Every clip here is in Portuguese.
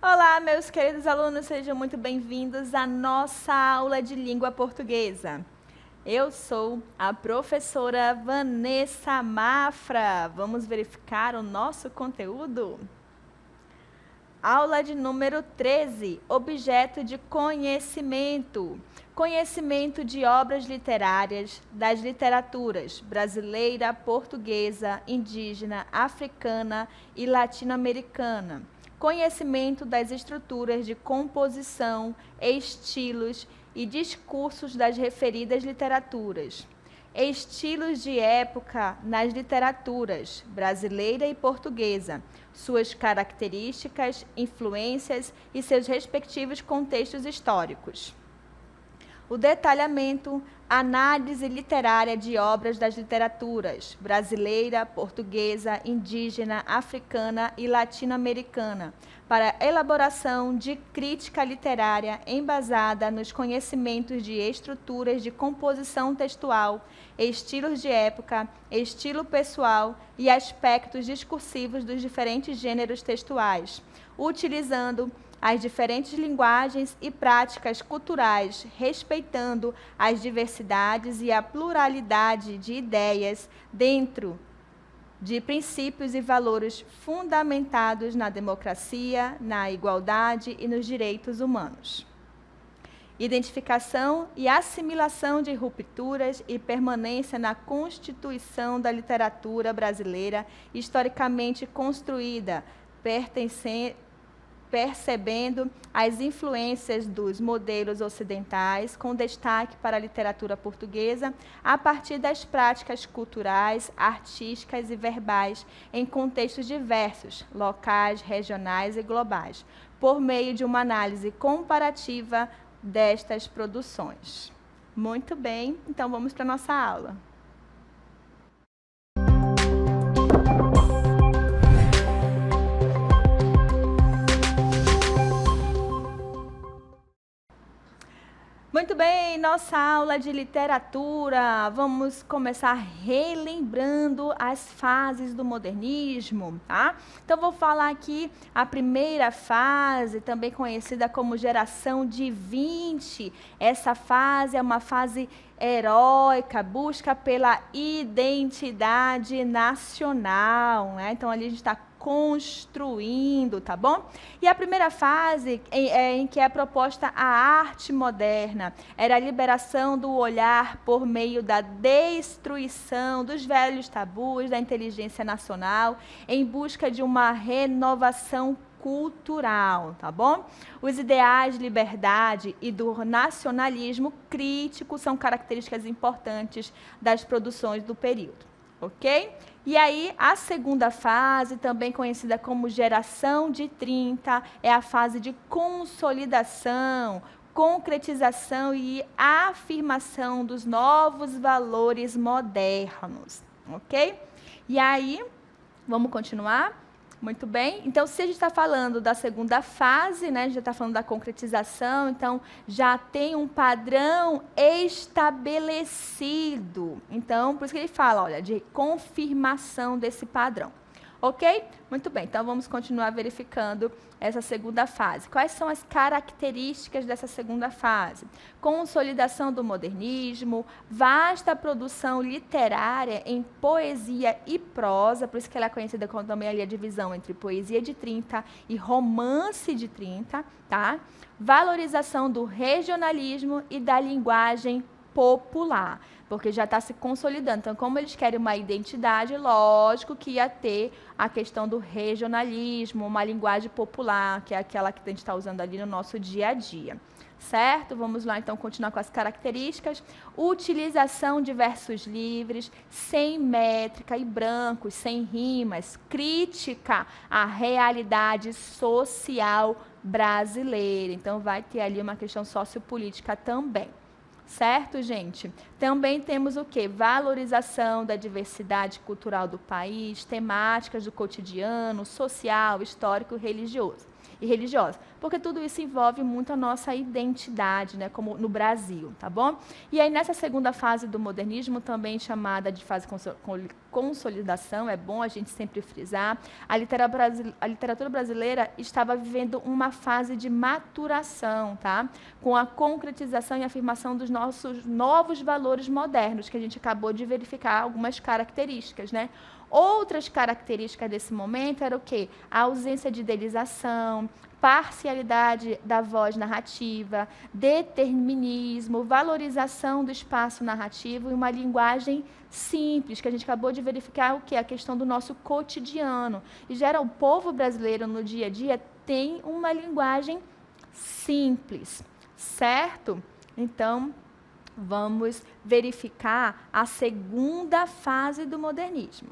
Olá, meus queridos alunos, sejam muito bem-vindos à nossa aula de língua portuguesa. Eu sou a professora Vanessa Mafra. Vamos verificar o nosso conteúdo? Aula de número 13, objeto de conhecimento. Conhecimento de obras literárias das literaturas brasileira, portuguesa, indígena, africana e latino-americana. Conhecimento das estruturas de composição, estilos e discursos das referidas literaturas. Estilos de época nas literaturas brasileira e portuguesa, suas características, influências e seus respectivos contextos históricos. O detalhamento, análise literária de obras das literaturas brasileira, portuguesa, indígena, africana e latino-americana, para elaboração de crítica literária embasada nos conhecimentos de estruturas de composição textual, estilos de época, estilo pessoal e aspectos discursivos dos diferentes gêneros textuais, utilizando as diferentes linguagens e práticas culturais, respeitando as diversidades e a pluralidade de ideias dentro de princípios e valores fundamentados na democracia, na igualdade e nos direitos humanos. Identificação e assimilação de rupturas e permanência na constituição da literatura brasileira historicamente construída, percebendo as influências dos modelos ocidentais, com destaque para a literatura portuguesa, a partir das práticas culturais, artísticas e verbais, em contextos diversos, locais, regionais e globais, por meio de uma análise comparativa destas produções. Muito bem, então vamos para a nossa aula. Muito bem, nossa aula de literatura. Vamos começar relembrando as fases do modernismo, tá? Então, vou falar aqui a primeira fase, também conhecida como geração de 20. Essa fase é uma fase heróica, busca pela identidade nacional, né? Então, ali a gente está construindo, tá bom? E a primeira fase em que é proposta a arte moderna, era a liberação do olhar por meio da destruição dos velhos tabus da inteligência nacional, em busca de uma renovação cultural, tá bom? Os ideais de liberdade e do nacionalismo crítico são características importantes das produções do período, ok? E aí, a segunda fase, também conhecida como geração de 30, é a fase de consolidação, concretização e afirmação dos novos valores modernos, ok? E aí, vamos continuar? Muito bem. Então, se a gente está falando da segunda fase, né, a gente já está falando da concretização, então já tem um padrão estabelecido. Então, por isso que ele fala, olha, de confirmação desse padrão. Ok? Muito bem, então vamos continuar verificando essa segunda fase. Quais são as características dessa segunda fase? Consolidação do modernismo, vasta produção literária em poesia e prosa, por isso que ela é conhecida como também ali a divisão entre poesia de 30 e romance de 30, tá? Valorização do regionalismo e da linguagem popular, porque já está se consolidando. Então, como eles querem uma identidade, lógico que ia ter a questão do regionalismo, uma linguagem popular, que é aquela que a gente está usando ali no nosso dia a dia. Certo? Vamos lá, então, continuar com as características. Utilização de versos livres, sem métrica e brancos, sem rimas. Crítica à realidade social brasileira. Então, vai ter ali uma questão sociopolítica também. Certo, gente? Também temos o quê? Valorização da diversidade cultural do país, temáticas do cotidiano, social, histórico e religioso. e religiosa, porque tudo isso envolve muito a nossa identidade, né, como no Brasil, tá bom? E aí nessa segunda fase do modernismo, também chamada de fase consolidação, é bom a gente sempre frisar, a literatura brasileira estava vivendo uma fase de maturação, tá? Com a concretização e afirmação dos nossos novos valores modernos, que a gente acabou de verificar algumas características, né? Outras características desse momento era o quê? A ausência de idealização, parcialidade da voz narrativa, determinismo, valorização do espaço narrativo e uma linguagem simples, que a gente acabou de verificar o que? A questão do nosso cotidiano. E gera o povo brasileiro no dia a dia tem uma linguagem simples, certo? Então, vamos verificar a segunda fase do modernismo.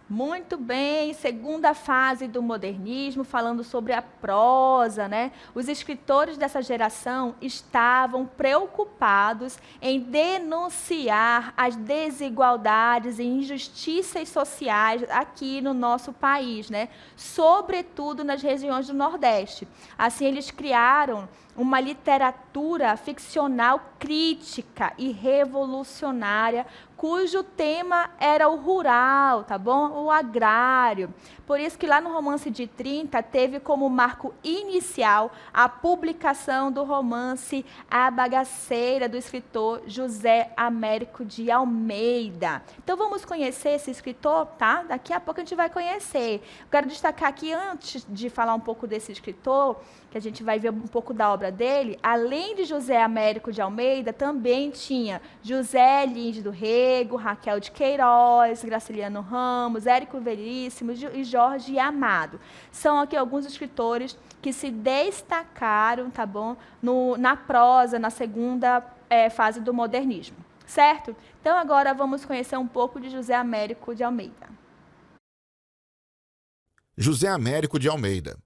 Muito bem, segunda fase do modernismo, falando sobre a prosa, né? Os escritores dessa geração estavam preocupados em denunciar as desigualdades e injustiças sociais aqui no nosso país, né? Sobretudo nas regiões do Nordeste. Assim, eles criaram uma literatura ficcional crítica e revolucionária, cujo tema era o rural, tá bom? O agrário. Por isso que lá no Romance de 30 teve como marco inicial a publicação do romance A Bagaceira, do escritor José Américo de Almeida. Então vamos conhecer esse escritor, tá? Daqui a pouco a gente vai conhecer. Eu quero destacar aqui, antes de falar um pouco desse escritor, que a gente vai ver um pouco da obra dele, além de José Américo de Almeida, também tinha José Lins do Rego, Raquel de Queiroz, Graciliano Ramos, Érico Veríssimo e Jorge Amado. São aqui alguns escritores que se destacaram, tá bom, na prosa, na segunda fase do modernismo, certo? Então agora vamos conhecer um pouco de José Américo de Almeida. José Américo de Almeida.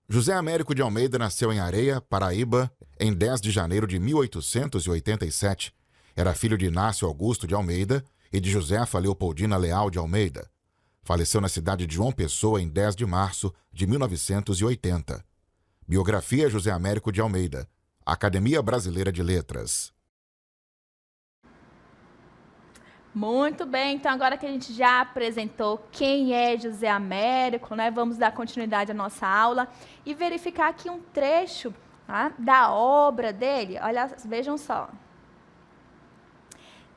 José Américo de Almeida nasceu em Areia, Paraíba, em 10 de janeiro de 1887. Era filho de Inácio Augusto de Almeida e de Josefa Leopoldina Leal de Almeida. Faleceu na cidade de João Pessoa em 10 de março de 1980. Biografia José Américo de Almeida. Academia Brasileira de Letras. Muito bem, então agora que a gente já apresentou quem é José Américo, né, vamos dar continuidade à nossa aula e verificar aqui um trecho, tá, da obra dele. Olha, vejam só.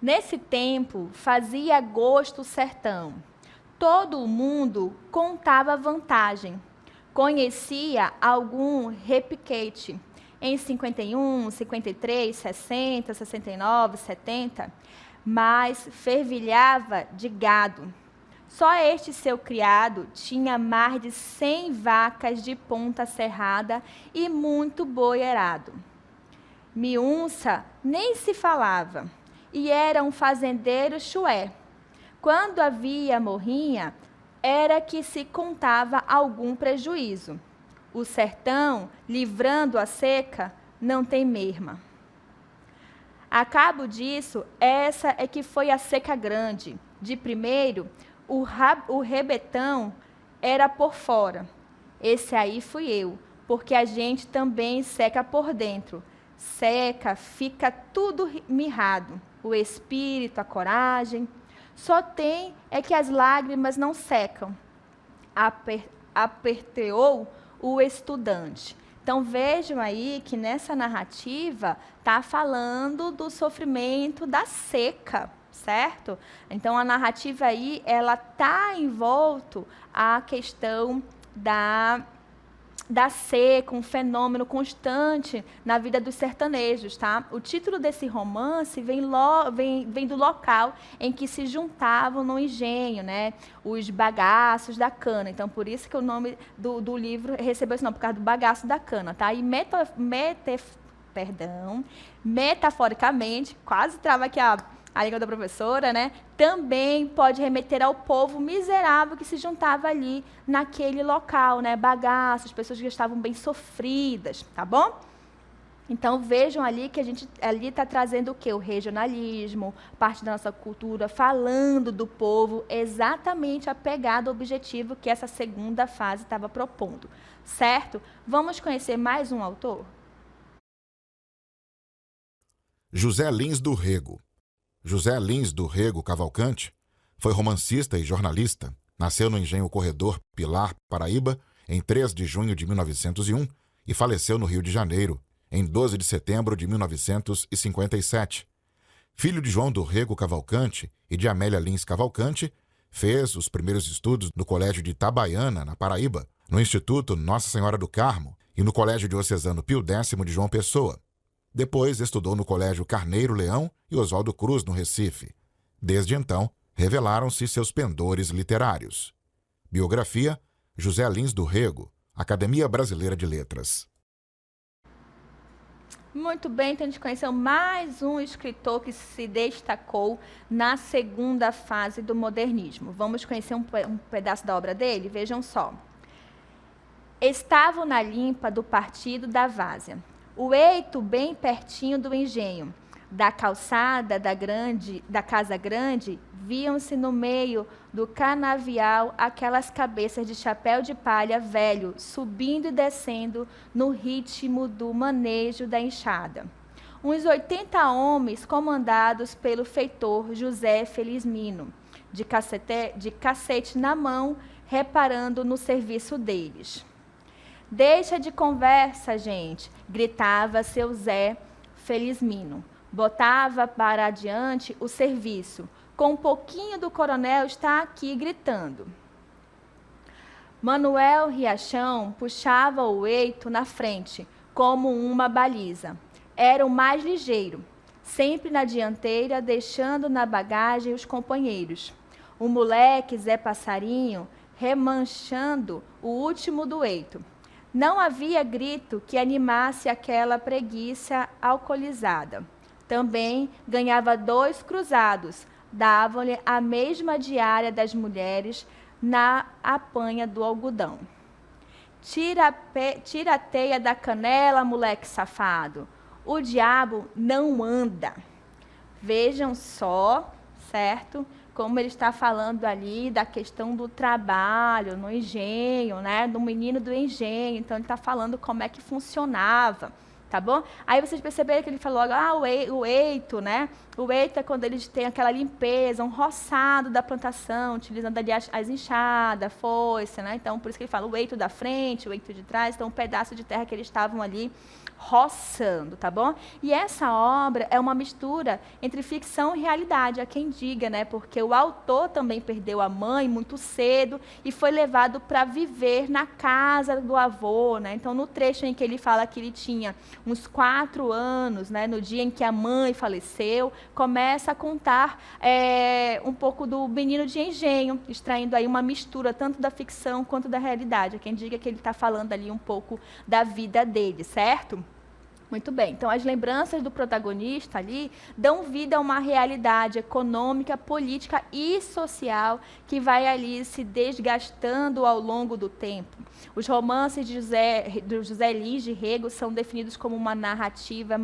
Nesse tempo, fazia gosto o sertão. Todo mundo contava vantagem. Conhecia algum repiquete. Em 51, 53, 60, 69, 70... mas fervilhava de gado. Só este seu criado tinha mais de 100 vacas de ponta serrada e muito boi erado. Miunça nem se falava, e era um fazendeiro chué. Quando havia morrinha, era que se contava algum prejuízo. O sertão, livrando a seca, não tem merma. A cabo disso, essa é que foi a seca grande. De primeiro, o rebetão era por fora. Esse aí fui eu, porque a gente também seca por dentro. Seca, fica tudo mirrado. O espírito, a coragem. Só tem é que as lágrimas não secam. Aperteou o estudante. Então, vejam aí que nessa narrativa está falando do sofrimento da seca, certo? Então, a narrativa aí, ela está envolto à questão da seca, um fenômeno constante na vida dos sertanejos, tá? O título desse romance vem do local em que se juntavam no engenho, né? Os bagaços da cana. Então, por isso que o nome do livro recebeu esse nome, por causa do bagaço da cana, tá? E metaforicamente, quase trava aqui a língua da professora, né? Também pode remeter ao povo miserável que se juntava ali naquele local, né? Bagaços, pessoas que estavam bem sofridas, tá bom? Então, vejam ali que a gente ali está trazendo o quê? O regionalismo, parte da nossa cultura, falando do povo, exatamente a pegada, o objetivo que essa segunda fase estava propondo, certo? Vamos conhecer mais um autor? José Lins do Rego. José Lins do Rego Cavalcante foi romancista e jornalista. Nasceu no Engenho Corredor, Pilar, Paraíba, em 3 de junho de 1901 e faleceu no Rio de Janeiro, em 12 de setembro de 1957. Filho de João do Rego Cavalcante e de Amélia Lins Cavalcante, fez os primeiros estudos no Colégio de Itabaiana, na Paraíba, no Instituto Nossa Senhora do Carmo e no Colégio Diocesano Pio X de João Pessoa. Depois estudou no Colégio Carneiro Leão e Oswaldo Cruz, no Recife. Desde então, revelaram-se seus pendores literários. Biografia: José Lins do Rego, Academia Brasileira de Letras. Muito bem, então a gente conheceu mais um escritor que se destacou na segunda fase do modernismo. Vamos conhecer um pedaço da obra dele? Vejam só. Estavam na limpa do partido da várzea, o eito bem pertinho do engenho. Da calçada da casa grande, viam-se no meio do canavial aquelas cabeças de chapéu de palha velho, subindo e descendo no ritmo do manejo da enxada. Uns 80 homens comandados pelo feitor José Felizmino, de cacete na mão, reparando no serviço deles. Deixa de conversa, gente, gritava seu Zé Felizmino. Botava para adiante o serviço. Com um pouquinho do coronel está aqui gritando. Manuel Riachão puxava o eito na frente, como uma baliza. Era o mais ligeiro, sempre na dianteira, deixando na bagagem os companheiros. O moleque Zé Passarinho remanchando o último do eito. Não havia grito que animasse aquela preguiça alcoolizada. Também ganhava 2 cruzados, davam-lhe a mesma diária das mulheres na apanha do algodão. Tira a teia da canela, moleque safado. O diabo não anda. Vejam só, certo? Como ele está falando ali da questão do trabalho no engenho, né? Do menino do engenho. Então, ele está falando como é que funcionava. Tá bom? Aí vocês perceberam que ele falou, o eito, né? O eito é quando eles têm aquela limpeza, um roçado da plantação, utilizando ali as enxadas, a foice, né? Então, por isso que ele fala o eito da frente, o eito de trás, então um pedaço de terra que eles estavam ali roçando, tá bom? E essa obra é uma mistura entre ficção e realidade, há quem diga, né? Porque o autor também perdeu a mãe muito cedo e foi levado para viver na casa do avô, né? Então, no trecho em que ele fala que ele tinha uns 4 anos, né? No dia em que a mãe faleceu, começa a contar um pouco do menino de engenho, extraindo aí uma mistura tanto da ficção quanto da realidade. Há quem diga que ele está falando ali um pouco da vida dele, certo? Muito bem, então as lembranças do protagonista ali dão vida a uma realidade econômica, política e social que vai ali se desgastando ao longo do tempo. Os romances de José Lins de Rego são definidos como uma narrativa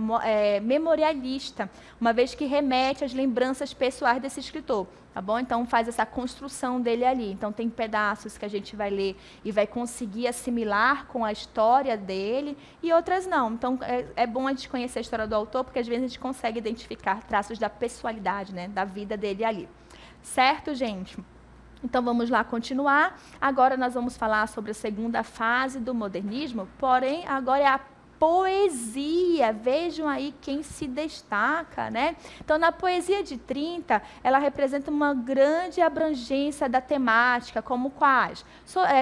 memorialista, uma vez que remete às lembranças pessoais desse escritor. Tá bom? Então, faz essa construção dele ali. Então, tem pedaços que a gente vai ler e vai conseguir assimilar com a história dele e outras não. Então, é bom a gente conhecer a história do autor, porque às vezes a gente consegue identificar traços da pessoalidade, né, da vida dele ali. Certo, gente? Então, vamos lá continuar. Agora, nós vamos falar sobre a segunda fase do modernismo, porém, agora é a poesia. Vejam aí quem se destaca, né? Então, na poesia de 30, ela representa uma grande abrangência da temática, como quais?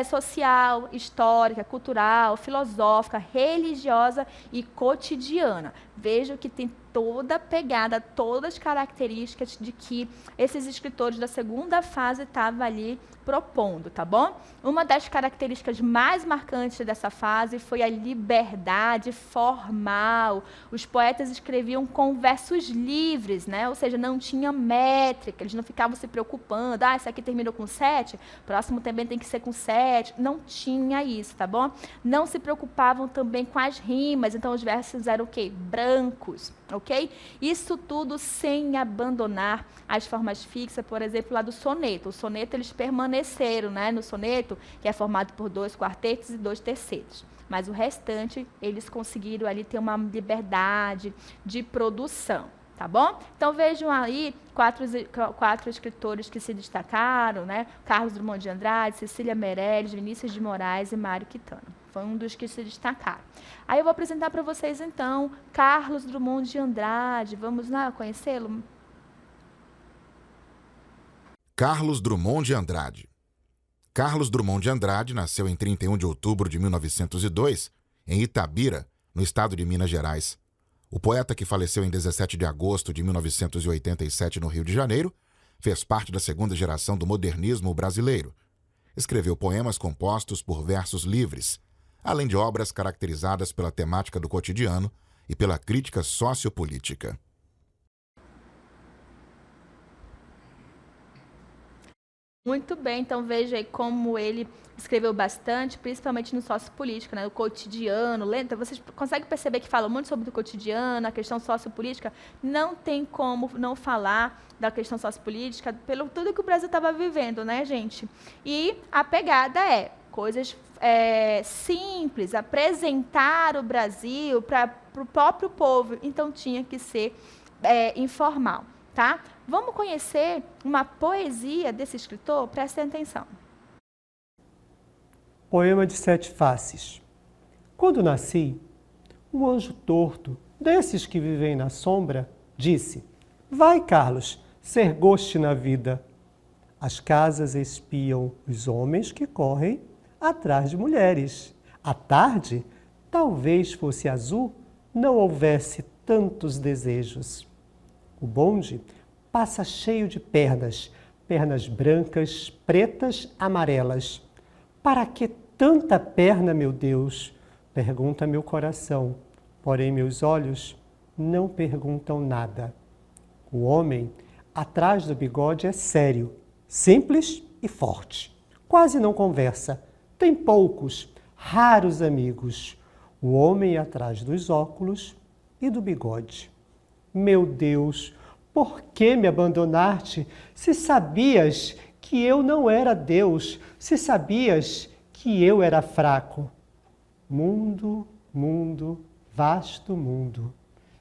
Social, histórica, cultural, filosófica, religiosa e cotidiana. Vejam que tem toda a pegada, todas as características de que esses escritores da segunda fase estavam ali propondo, tá bom? Uma das características mais marcantes dessa fase foi a liberdade formal. Os poetas escreviam com versos livres, né? Ou seja, não tinha métrica, eles não ficavam se preocupando, esse aqui terminou com 7, próximo também tem que ser com 7. Não tinha isso, tá bom? Não se preocupavam também com as rimas, então os versos eram o quê? Brancos, ok? Isso tudo sem abandonar as formas fixas, por exemplo, lá do soneto. O soneto, eles permaneceram, né, no soneto, que é formado por 2 quartetos e 2 tercetos. Mas o restante, eles conseguiram ali ter uma liberdade de produção, tá bom? Então vejam aí quatro escritores que se destacaram, né? Carlos Drummond de Andrade, Cecília Meirelles, Vinícius de Moraes e Mário Quintana. Foi um dos que se destacaram. Aí eu vou apresentar para vocês, então, Carlos Drummond de Andrade. Vamos lá conhecê-lo? Carlos Drummond de Andrade. Carlos Drummond de Andrade nasceu em 31 de outubro de 1902, em Itabira, no estado de Minas Gerais. O poeta, que faleceu em 17 de agosto de 1987 no Rio de Janeiro, fez parte da segunda geração do modernismo brasileiro. Escreveu poemas compostos por versos livres, além de obras caracterizadas pela temática do cotidiano e pela crítica sociopolítica. Muito bem, então veja aí como ele escreveu bastante, principalmente no sociopolítica, né, o cotidiano. Então vocês conseguem perceber que fala muito sobre o cotidiano, a questão sociopolítica. Não tem como não falar da questão sociopolítica pelo tudo que o Brasil estava vivendo, né, gente? E a pegada é coisas simples, apresentar o Brasil para o próprio povo. Então tinha que ser informal, tá? Vamos conhecer uma poesia desse escritor? Prestem atenção. Poema de 7 faces. Quando nasci, um anjo torto, desses que vivem na sombra, disse: vai, Carlos, ser goste na vida. As casas espiam os homens que correm atrás de mulheres. À tarde, talvez fosse azul, não houvesse tantos desejos. O bonde passa cheio de pernas, pernas brancas, pretas, amarelas. Para que tanta perna, meu Deus? Pergunta meu coração, porém meus olhos não perguntam nada. O homem, atrás do bigode, é sério, simples e forte. Quase não conversa, tem poucos, raros amigos. O homem atrás dos óculos e do bigode. Meu Deus, por que me abandonaste, se sabias que eu não era Deus, se sabias que eu era fraco? Mundo, mundo, vasto mundo.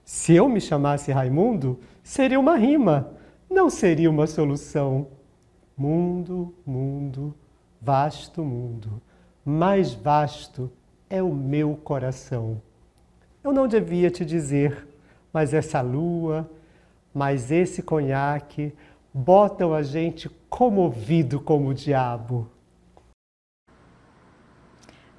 Se eu me chamasse Raimundo, seria uma rima, não seria uma solução. Mundo, mundo, vasto mundo. Mais vasto é o meu coração. Eu não devia te dizer, mas essa lua, mas esse conhaque botam a gente comovido como o diabo.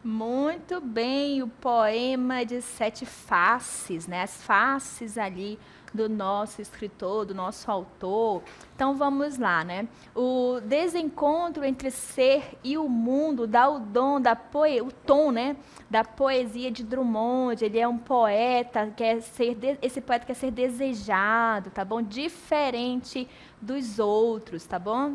Muito bem, o poema de 7 faces, né? As faces ali do nosso escritor, do nosso autor. Então vamos lá, né? O desencontro entre ser e o mundo dá o dom da o tom, né, da poesia de Drummond. Ele é um poeta, esse poeta quer ser desejado, tá bom? Diferente dos outros, tá bom?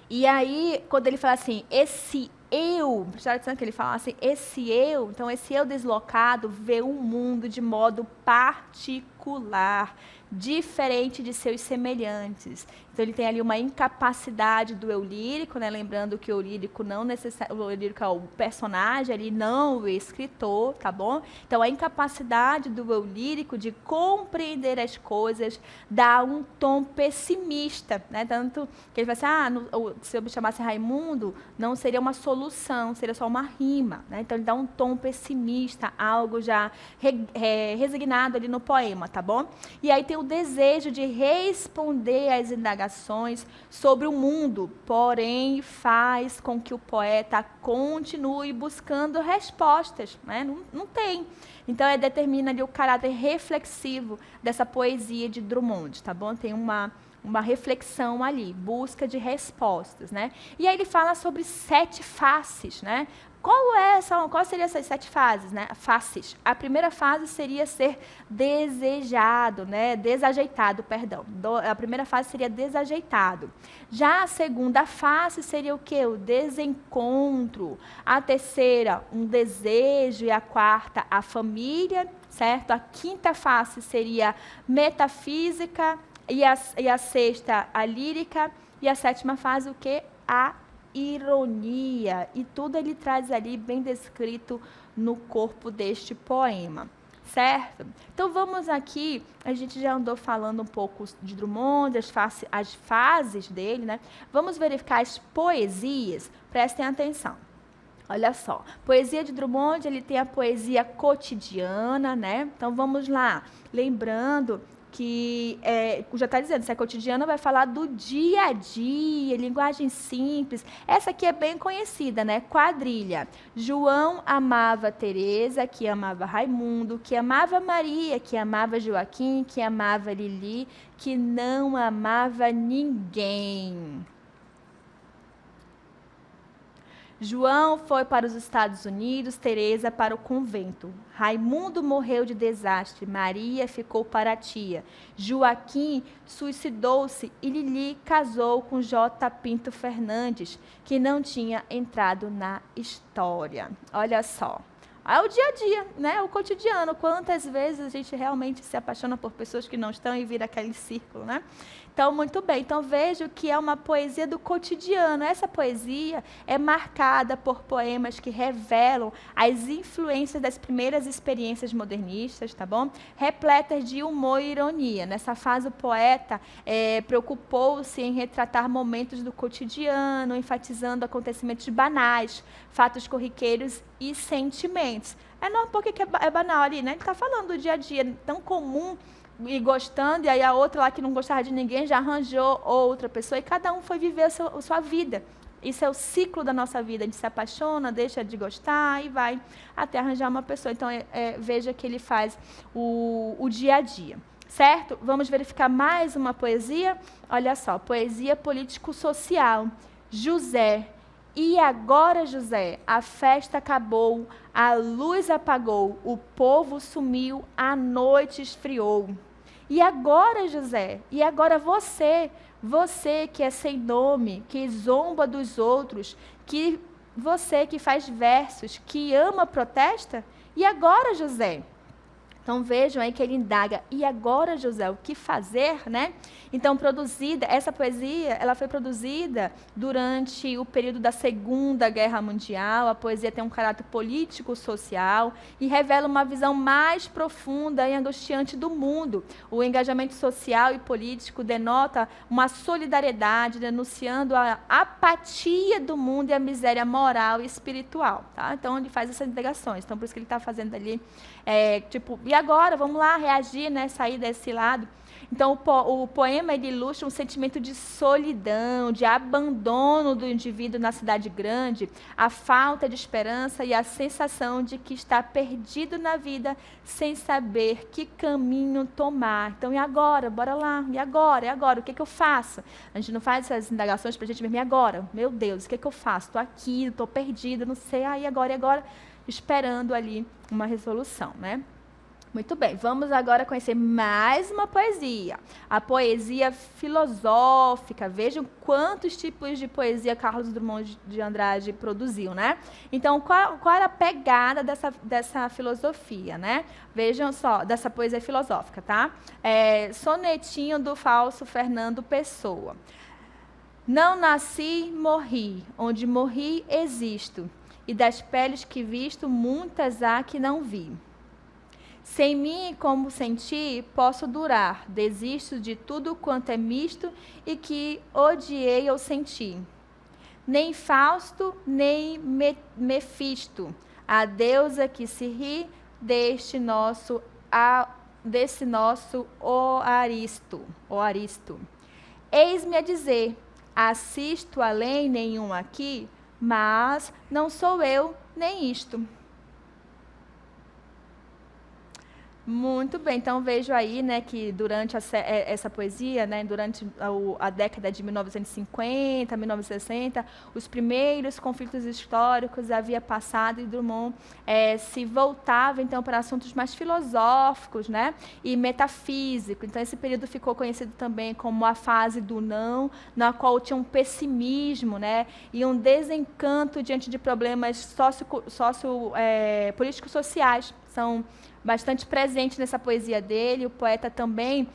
E aí, quando ele fala assim, esse eu, prestaram atenção que ele fala assim, esse eu, então esse eu deslocado vê o mundo de modo particular, diferente de seus semelhantes. Então ele tem ali uma incapacidade do eu lírico, né? Lembrando que o lírico não necessariamente, o lírico é o personagem ali, não o escritor, tá bom? Então a incapacidade do eu lírico de compreender as coisas dá um tom pessimista, né? Tanto que ele vai assim, se eu me chamasse Raimundo, não seria uma solução, seria só uma rima, né? Então ele dá um tom pessimista, algo já resignado ali no poema, tá bom? E aí tem o desejo de responder às indagações sobre o mundo, porém faz com que o poeta continue buscando respostas, né? Não tem. Então, determina ali o caráter reflexivo dessa poesia de Drummond, tá bom? Tem uma reflexão ali, busca de respostas, né? E aí ele fala sobre 7 faces, né? Qual seriam essas 7 fases, né? Faces. A primeira fase seria ser desejado, né? Desajeitado, perdão. A primeira fase seria desajeitado. Já a segunda face seria o quê? O desencontro. A terceira, um desejo. E a quarta, a família, certo? A quinta face seria metafísica. E a sexta, a lírica. E a sétima fase, o quê? A ironia, e tudo ele traz ali bem descrito no corpo deste poema, certo? Então vamos aqui, a gente já andou falando um pouco de Drummond, as fases dele, né? Vamos verificar as poesias, prestem atenção. Olha só, poesia de Drummond, ele tem a poesia cotidiana, né? Então vamos lá, lembrando que já está dizendo, se é cotidiana, vai falar do dia a dia, linguagem simples. Essa aqui é bem conhecida, né? Quadrilha. João amava Teresa, que amava Raimundo, que amava Maria, que amava Joaquim, que amava Lili, que não amava ninguém. João foi para os Estados Unidos, Teresa para o convento. Raimundo morreu de desastre, Maria ficou para a tia. Joaquim suicidou-se e Lili casou com J. Pinto Fernandes, que não tinha entrado na história. Olha só. É o dia a dia, né? O cotidiano. Quantas vezes a gente realmente se apaixona por pessoas que não estão e vira aquele círculo, né? Então, muito bem. Então, vejo que é uma poesia do cotidiano. Essa poesia é marcada por poemas que revelam as influências das primeiras experiências modernistas, tá bom? Repletas de humor e ironia. Nessa fase, o poeta preocupou-se em retratar momentos do cotidiano, enfatizando acontecimentos banais, fatos corriqueiros e sentimentos. Não, porque é banal ali, né? Ele está falando do dia a dia, tão comum e gostando, e aí a outra lá que não gostava de ninguém já arranjou outra pessoa, e cada um foi viver a sua vida. Isso é o ciclo da nossa vida, a gente se apaixona, deixa de gostar e vai até arranjar uma pessoa. Então, veja que ele faz o dia a dia, certo? Vamos verificar mais uma poesia? Olha só, poesia político-social. José. E agora, José, a festa acabou, a luz apagou, o povo sumiu, a noite esfriou. E agora, José, e agora você que é sem nome, que zomba dos outros, você que faz versos, que ama, protesta? E agora, José? Então, vejam aí que ele indaga, e agora, José, o que fazer, né? Então, essa poesia, ela foi produzida durante o período da Segunda Guerra Mundial. A poesia tem um caráter político-social e revela uma visão mais profunda e angustiante do mundo. O engajamento social e político denota uma solidariedade, denunciando a apatia do mundo e a miséria moral e espiritual, tá? Então, ele faz essas indagações. Então, por isso que ele está fazendo ali, e agora, vamos lá, reagir, né, sair desse lado. Então, o poema ele ilustra um sentimento de solidão, de abandono do indivíduo na cidade grande, a falta de esperança e a sensação de que está perdido na vida sem saber que caminho tomar. Então, e agora? Bora lá. E agora? E agora? O que eu faço? A gente não faz essas indagações para a gente mesmo. E agora? Meu Deus, o que eu faço? Estou aqui, estou perdida, não sei. E agora? Esperando ali uma resolução, né? Muito bem, vamos agora conhecer mais uma poesia. A poesia filosófica. Vejam quantos tipos de poesia Carlos Drummond de Andrade produziu, né? Então, qual era a pegada dessa filosofia, né? Vejam só, dessa poesia filosófica, tá? Sonetinho do falso Fernando Pessoa. Não nasci, morri. Onde morri, existo. E das peles que visto, muitas há que não vi. Sem mim, como senti, posso durar. Desisto de tudo quanto é misto e que odiei ou senti. Nem Fausto, nem Mefisto, a deusa que se ri desse nosso Oaristo. Eis-me a dizer, assisto além nenhum aqui, mas não sou eu nem isto. Muito bem, então vejo aí, né, que durante essa poesia, né, durante a década de 1950, 1960, os primeiros conflitos históricos havia passado e Drummond se voltava então para assuntos mais filosóficos, né, e metafísicos. Então esse período ficou conhecido também como a fase do não, na qual tinha um pessimismo, né, e um desencanto diante de problemas políticos sociais. São bastante presente nessa poesia dele. O poeta também,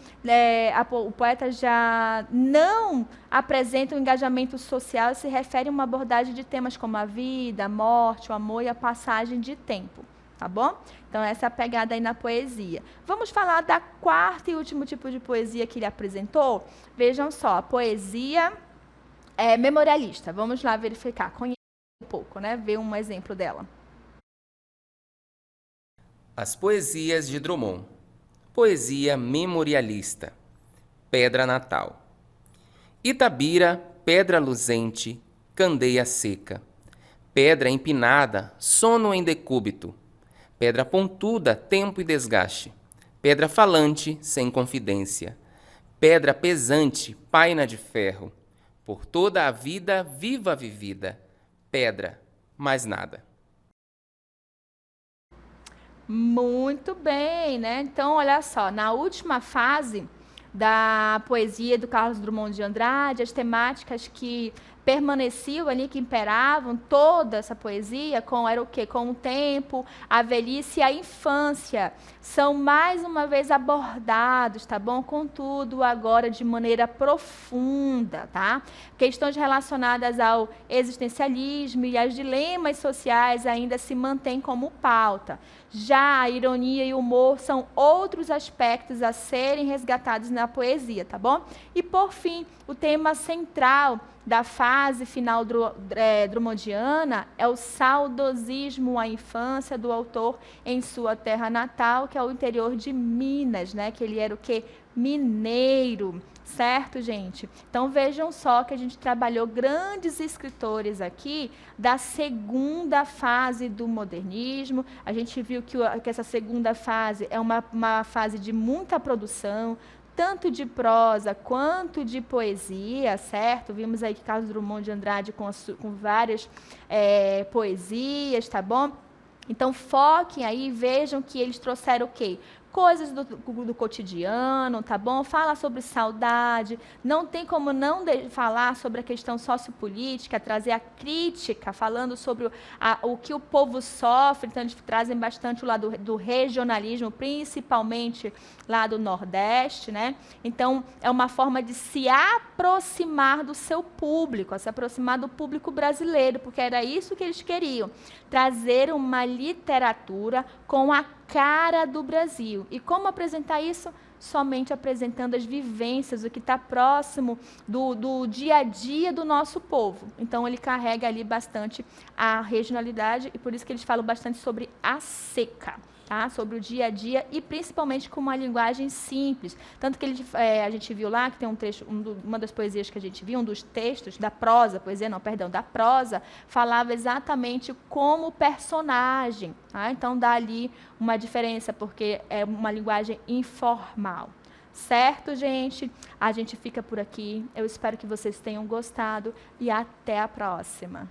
o poeta já não apresenta um engajamento social e se refere a uma abordagem de temas como a vida, a morte, o amor e a passagem de tempo, tá bom? Então essa é a pegada aí na poesia. Vamos falar da quarta e último tipo de poesia que ele apresentou? Vejam só, a poesia memorialista. Vamos lá verificar, conhecer um pouco, né? Ver um exemplo dela. As poesias de Drummond. Poesia memorialista. Pedra natal. Itabira, pedra luzente, candeia seca. Pedra empinada, sono em decúbito. Pedra pontuda, tempo e desgaste. Pedra falante, sem confidência. Pedra pesante, paina de ferro. Por toda a vida viva vivida. Pedra, mais nada. Muito bem, né? Então, olha só, na última fase da poesia do Carlos Drummond de Andrade, as temáticas que permaneciam ali, que imperavam toda essa poesia, era o quê? Com o tempo, a velhice e a infância, são mais uma vez abordados, tá bom? Contudo, agora de maneira profunda, tá? Questões relacionadas ao existencialismo e aos dilemas sociais ainda se mantêm como pauta. Já a ironia e o humor são outros aspectos a serem resgatados na poesia, tá bom? E, por fim, o tema central da fase final drummondiana é o saudosismo à infância do autor em sua terra natal, que é o interior de Minas, né? Que ele era o quê? Mineiro, certo, gente? Então vejam só que a gente trabalhou grandes escritores aqui da segunda fase do modernismo. A gente viu que essa segunda fase é uma fase de muita produção, tanto de prosa quanto de poesia, certo? Vimos aí que Carlos Drummond de Andrade com várias poesias, tá bom? Então, foquem aí e vejam que eles trouxeram o quê? Coisas do cotidiano, tá bom? Fala sobre saudade, não tem como não falar sobre a questão sociopolítica, trazer a crítica, falando sobre o que o povo sofre, então eles trazem bastante o lado do regionalismo, principalmente lá do Nordeste, né? Então, é uma forma de se aproximar do seu público, se aproximar do público brasileiro, porque era isso que eles queriam, trazer uma literatura com a cara do Brasil. E como apresentar isso? Somente apresentando as vivências, o que está próximo do dia a dia do nosso povo. Então, ele carrega ali bastante a regionalidade e por isso que eles falam bastante sobre a seca, tá? Sobre o dia a dia e principalmente com uma linguagem simples. Tanto que a gente viu lá, que tem um trecho, uma das poesias que a gente viu, um dos textos da prosa, da prosa, falava exatamente como personagem. Tá? Então, dá ali uma diferença, porque é uma linguagem informal. Certo, gente? A gente fica por aqui. Eu espero que vocês tenham gostado e até a próxima.